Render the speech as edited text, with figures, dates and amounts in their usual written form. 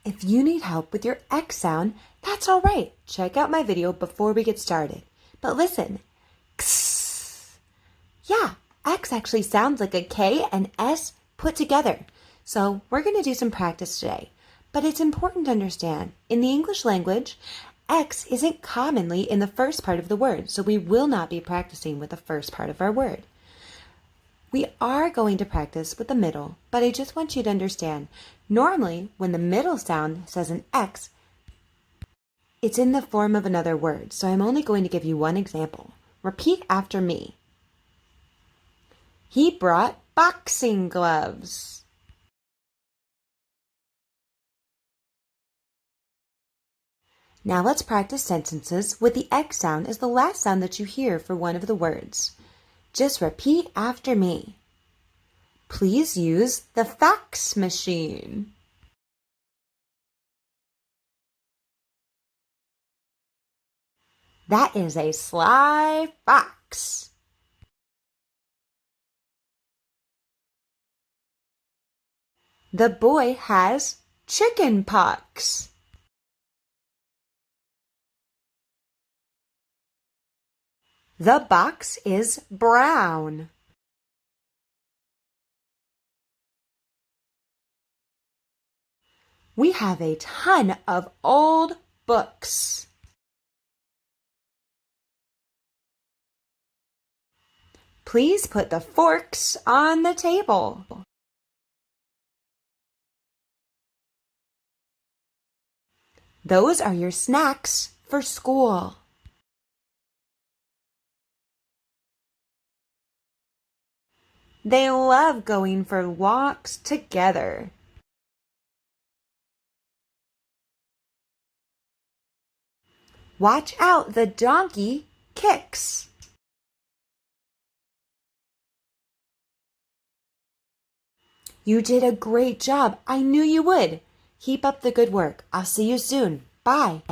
If you need help with your X sound, that's all right. Check out my video before we get started. But listen, X. Yeah, X actually sounds like a K and S put together. So we're going to do some practice today. But it's important to understand, in the English language, X isn't commonly in the first part of the word, so we will not be practicing with the first part of our word. We are going to practice with the middle, but I just want you to understand, normally when the middle sound says an X, it's in the form of another word, so I'm only going to give you one example. Repeat after me. He brought boxing gloves. Now let's practice sentences with the X sound as the last sound that you hear for one of the words. Just repeat after me. Please use the fax machine. That is a sly fox. The boy has chickenpox. The box is brown. We have a ton of old books. Please put the forks on the table. Those are your snacks for school. They love going for walks together. Watch out, the donkey kicks. You did a great job. I knew you would. Keep up the good work. I'll see you soon. Bye.